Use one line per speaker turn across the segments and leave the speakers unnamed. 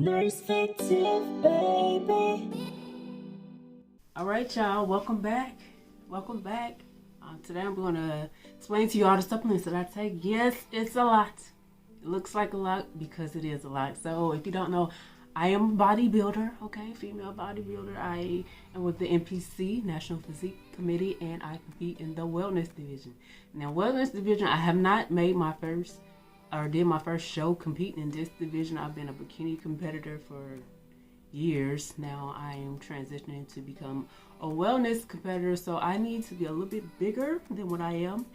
Perspective, baby.
All right, y'all, welcome back. Today I'm going to explain to you all the supplements that I take. Yes, it's a lot. It looks like a lot because it is a lot. So if you don't know, I am a bodybuilder, okay, female bodybuilder. I am with the NPC, National Physique Committee, and I compete in the wellness division. Now, wellness division, I have not made my first or did my first show competing in this division. I've been a bikini competitor for years. Now I am transitioning to become a wellness competitor, so I need to be a little bit bigger than what I am.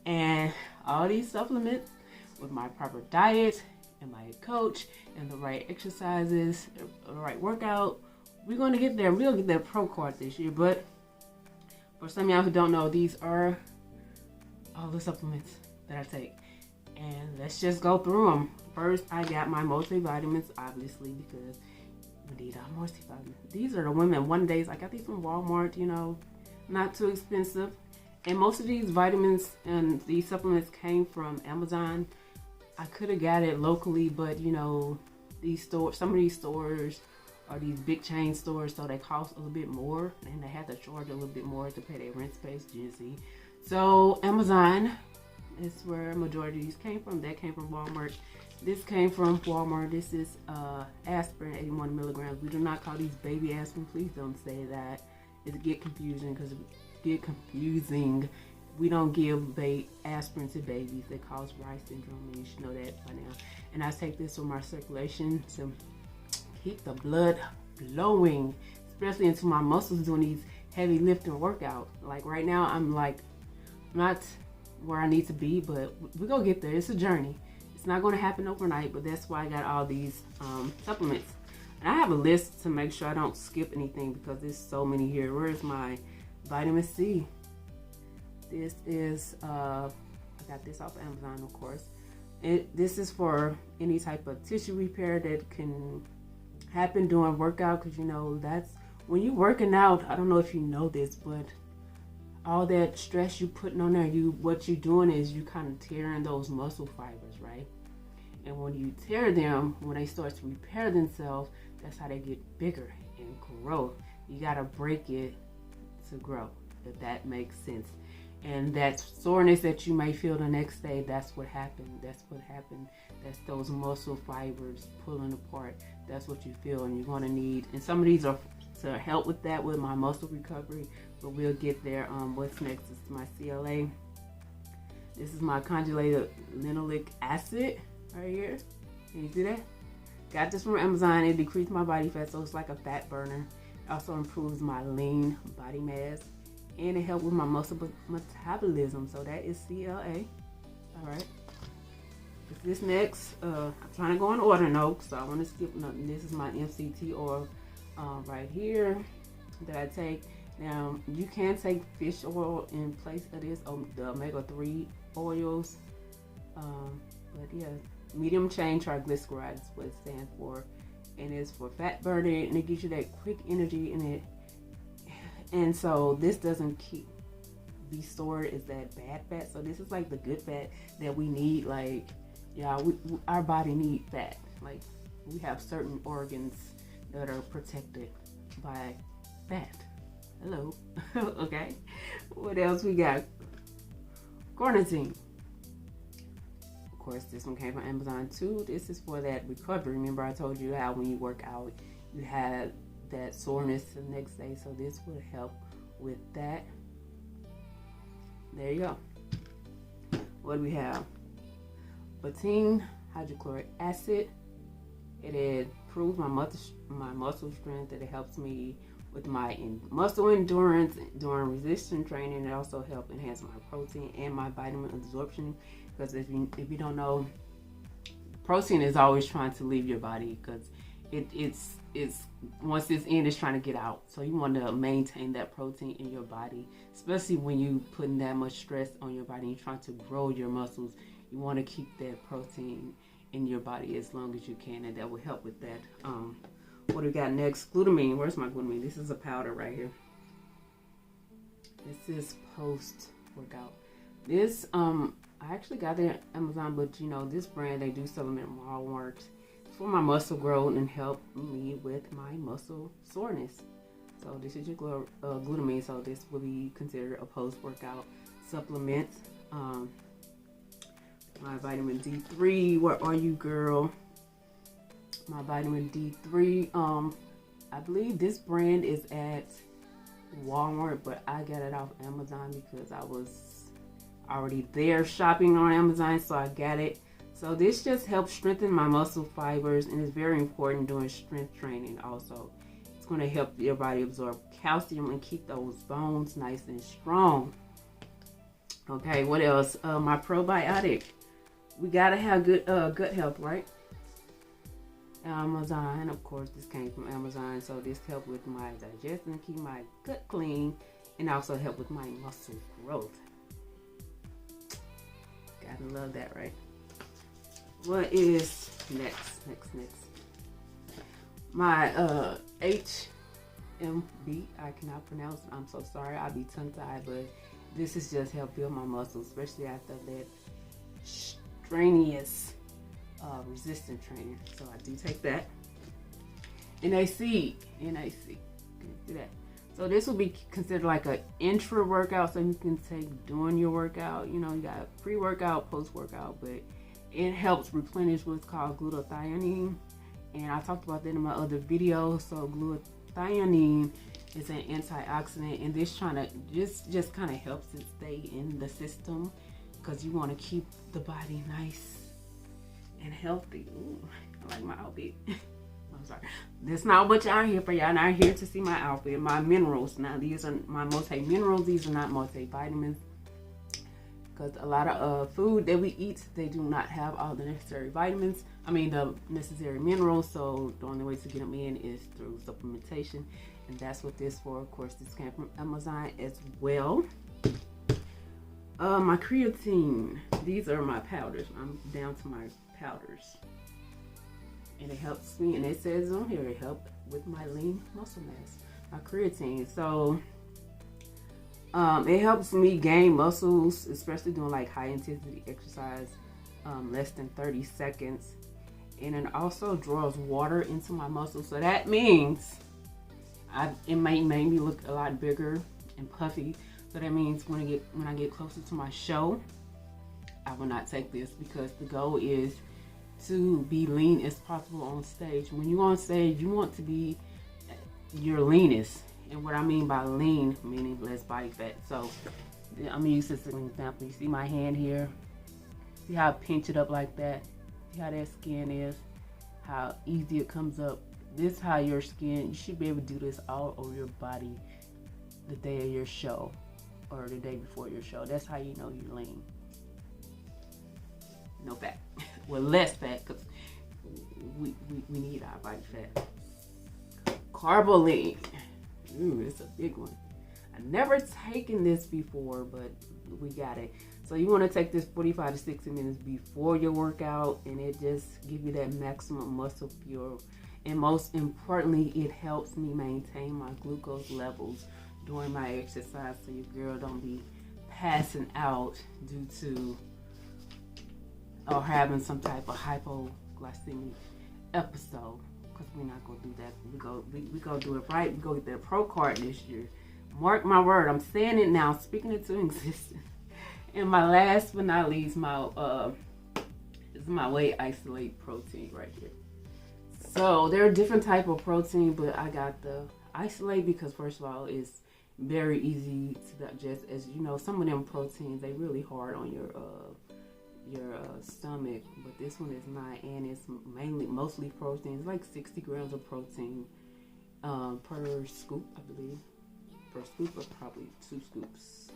And all these supplements with my proper diet and my coach and the right exercises, the right workout, we're going to get there. We'll get that pro card this year. But for some of y'all who don't know, these are all the supplements that I take. And let's just go through them. First, I got my multivitamins, obviously, because we need our multivitamins. These are the women one days. I got these from Walmart, not too expensive. And most of these vitamins and these supplements came from Amazon. I could have got it locally, but these stores, some of these stores are these big chain stores, so they cost a little bit more, and they have to charge a little bit more to pay their rent space, GNC. So Amazon is where a majority of these came from. That came from Walmart. This came from Walmart. This is aspirin, 81 milligrams. We do not call these baby aspirin. Please don't say that. It get confusing because we don't give aspirin to babies. They cause Rice syndrome, and you should know that by now. And I take this for my circulation to keep the blood flowing, especially into my muscles doing these heavy lifting workouts. Like right now, I'm not where I need to be, but we're gonna get there. It's a journey. It's not gonna happen overnight, but that's why I got all these supplements. And I have a list to make sure I don't skip anything because there's so many here. Where's my vitamin C? This is I got this off Amazon, of course. This is for any type of tissue repair that can happen during workout, because that's when you're working out. I don't know if you know this, but all that stress you putting on there, what you're doing is you kind of tearing those muscle fibers, right? And when you tear them, when they start to repair themselves, that's how they get bigger and grow. You gotta break it to grow, if that makes sense. And that soreness that you may feel the next day, that's what happened. That's those muscle fibers pulling apart. That's what you feel, and you're gonna need. And some of these are to help with that, with my muscle recovery, but we'll get there. What's next is my CLA. This is my conjugated linoleic acid right here. Can you see that? Got this from Amazon. It decreased my body fat, so it's like a fat burner. It also improves my lean body mass, and it helps with my muscle metabolism. So that is CLA. All right. This next, I'm trying to go in order, so I want to skip nothing. This is my MCT oil right here that I take. Now, you can take fish oil in place of this, the omega-3 oils. But yeah, medium chain triglyceride is what it stands for. And it's for fat burning, and it gives you that quick energy in it. And so this doesn't be stored as that bad fat. So this is like the good fat that we need. Like, our body needs fat. Like, we have certain organs that are protected by fat. Hello. Okay. What else we got? Carnitine. Of course, this one came from Amazon too. This is for that recovery. Remember I told you how when you work out, you have that soreness the next day. So this would help with that. There you go. What do we have? Betaine, hydrochloric acid. It improves my muscle strength. It helps me with my muscle endurance during resistance training. It also helps enhance my protein and my vitamin absorption. Because if you don't know, protein is always trying to leave your body, because it's once it's in, it's trying to get out. So you want to maintain that protein in your body, especially when you putting that much stress on your body and you're trying to grow your muscles. You want to keep that protein in your body as long as you can, and that will help with that. What do we got next? Glutamine. Where's my glutamine? This is a powder right here. This is post workout. This I actually got it at Amazon, but this brand, they do sell them at Walmart for my muscle growth and help me with my muscle soreness. So this is your glutamine, so this will be considered a post-workout supplement. My vitamin D3, where are you, girl? My vitamin D3, I believe this brand is at Walmart, but I got it off Amazon because I was already there shopping on Amazon, so I got it. So this just helps strengthen my muscle fibers, and it's very important during strength training also. It's going to help your body absorb calcium and keep those bones nice and strong. Okay, what else? My probiotic. We got to have good gut health, right? Amazon, of course, this came from Amazon, so this helped with my digestion, keep my gut clean, and also help with my muscle growth. Gotta love that, right? What is next? My HMB, I cannot pronounce it. I'm so sorry. I'll be tongue-tied, but this is just help build my muscles, especially after that strenuous resistance training. So I do take that. NAC, see that. So this will be considered like an intra workout, so you can take during your workout. You know, you got pre-workout, post-workout, but it helps replenish what's called glutathione, and I talked about that in my other video. So glutathione is an antioxidant, and this just kind of helps it stay in the system because you want to keep the body nice and healthy. Ooh, I like my outfit. I'm sorry. That's not what y'all here for. Y'all not here to see my outfit. My minerals. Now these are my multi-minerals. These are not multivitamins. Because a lot of food that we eat, they do not have all the necessary vitamins. I mean, the necessary minerals. So the only way to get them in is through supplementation. And that's what this for. Of course, this came from Amazon as well. My creatine. These are my powders. I'm down to my powders. And it helps me, and it says on here, it helps with my lean muscle mass. My creatine. So it helps me gain muscles, especially doing like high intensity exercise, less than 30 seconds. And it also draws water into my muscles. So that means it may make me look a lot bigger and puffy. So that means when I get closer to my show, I will not take this, because the goal is to be lean as possible on stage. When you're on stage, you want to be your leanest. And what I mean by lean, meaning less body fat. So I'm gonna use this as an example. You see my hand here? See how I pinch it up like that? See how that skin is? How easy it comes up? This is how your skin, you should be able to do this all over your body the day of your show or the day before your show. That's how you know you're lean. No fat. Well, less fat, because we need our body fat. Karbolyn. Ooh, it's a big one. I've never taken this before, but we got it. So you want to take this 45 to 60 minutes before your workout, and it just gives you that maximum muscle fuel. And most importantly, it helps me maintain my glucose levels during my exercise, so your girl don't be passing out due to or having some type of hypoglycemic episode. Because we're not gonna do that. We gonna do it right. We gonna get that pro card this year. Mark my word. I'm saying it now, speaking it to existence. And my last but not least, is my Whey isolate protein right here. So there are different type of protein, but I got the isolate because first of all, it's very easy to digest. As you know, some of them proteins, they really hard on your stomach, but this one is not, and it's mostly protein. It's like 60 grams of protein per scoop, I believe. Per scoop, or probably 2 scoops.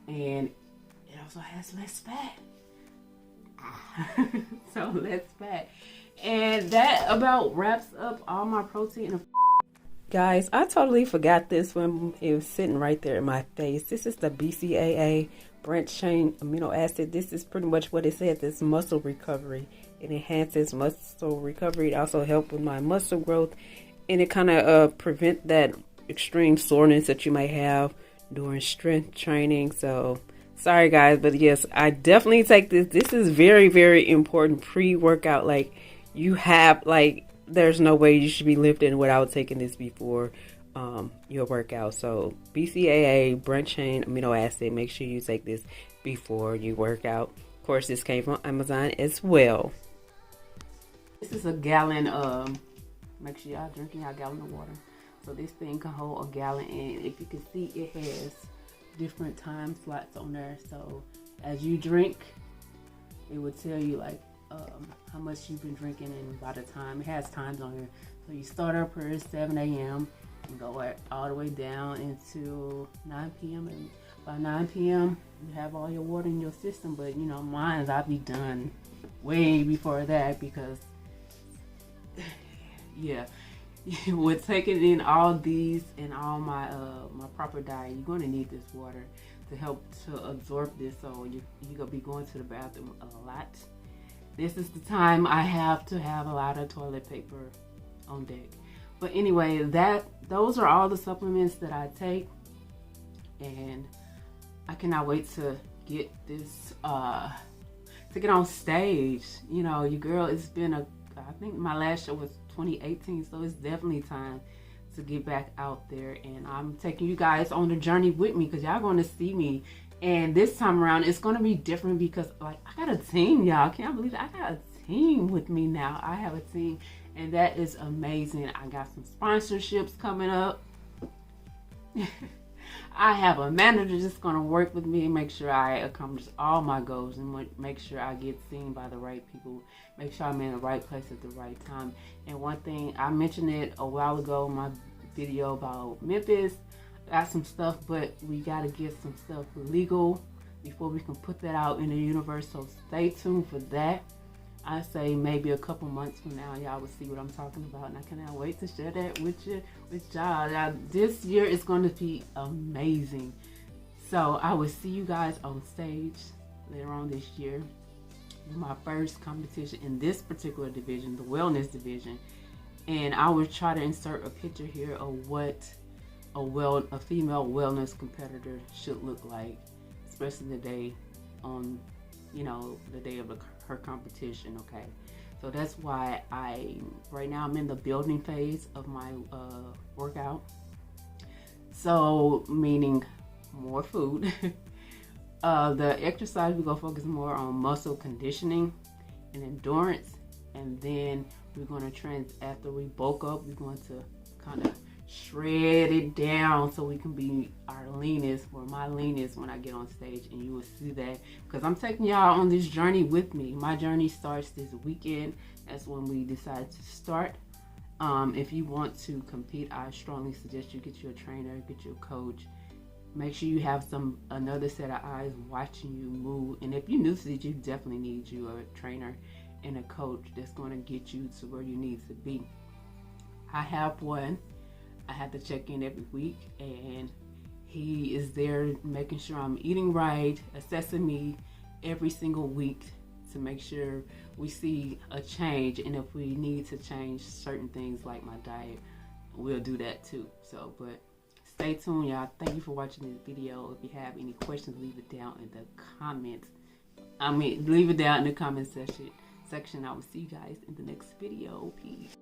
And it also has less fat. So less fat. And that about wraps up all my protein. Guys, I totally forgot this when it was sitting right there in my face. This is the Bcaa branch chain amino acid. This is pretty much what it says. It's muscle recovery. It enhances muscle recovery. It also helps with my muscle growth, and it kind of prevent that extreme soreness that you may have during strength training. So sorry guys, but yes, I definitely take this. This is very, very important pre-workout. Like, you have, like, there's no way you should be lifting without taking this before your workout. So BCAA, branched-chain amino acid, make sure you take this before you work out. Of course, this came from Amazon as well. This is a gallon. Make sure y'all drinking y'all gallon of water. So this thing can hold a gallon, and if you can see, it has different time slots on there. So as you drink, it will tell you like how much you've been drinking, and by the time it has times on here. So you start up here at 7 a.m. and go all the way down until 9 p.m. and by 9 p.m. you have all your water in your system. But you know, mine, I'll be done way before that, because yeah, with taking in all these and all my my proper diet, you're going to need this water to help to absorb this. So you're going to be going to the bathroom a lot. This is the time I have to have a lot of toilet paper on deck. But anyway, those are all the supplements that I take, and I cannot wait to get this to get on stage. You know, your girl, it's been I think my last show was 2018, so it's definitely time to get back out there, and I'm taking you guys on the journey with me, because y'all going to see me. And this time around it's going to be different, because like I got a team, y'all. Can't believe it. I got a team with me now. I have a team, and that is amazing. I got some sponsorships coming up. I have a manager just going to work with me and make sure I accomplish all my goals, and make sure I get seen by the right people, make sure I'm in the right place at the right time. And one thing, I mentioned it a while ago in my video about Memphis, got some stuff, but we got to get some stuff legal before we can put that out in the universe. So stay tuned for that. I say maybe a couple months from now, y'all will see what I'm talking about, and I cannot wait to share that with y'all. This year is going to be amazing. So I will see you guys on stage later on this year. My first competition in this particular division, the wellness division, and I will try to insert a picture here of what a female wellness competitor should look like, especially the day on, you know, the day of her competition. Okay, so that's why right now I'm in the building phase of my workout. So meaning more food. The exercise, we're gonna focus more on muscle conditioning and endurance, and then we're gonna after we bulk up, we're going to kind of shred it down so we can be our leanest, or my leanest, when I get on stage. And you will see that, because I'm taking y'all on this journey with me. My journey starts this weekend. That's when we decided to start. If you want to compete, I strongly suggest you get you a trainer, get you a coach. Make sure you have another set of eyes watching you move. And if you're new to it, you definitely need you a trainer and a coach that's going to get you to where you need to be. I have one. I have to check in every week, and he is there making sure I'm eating right, assessing me every single week to make sure we see a change. And if we need to change certain things like my diet, we'll do that too. So, but stay tuned, y'all. Thank you for watching this video. If you have any questions, leave it down in the comments. Leave it down in the comment section. I will see you guys in the next video. Peace.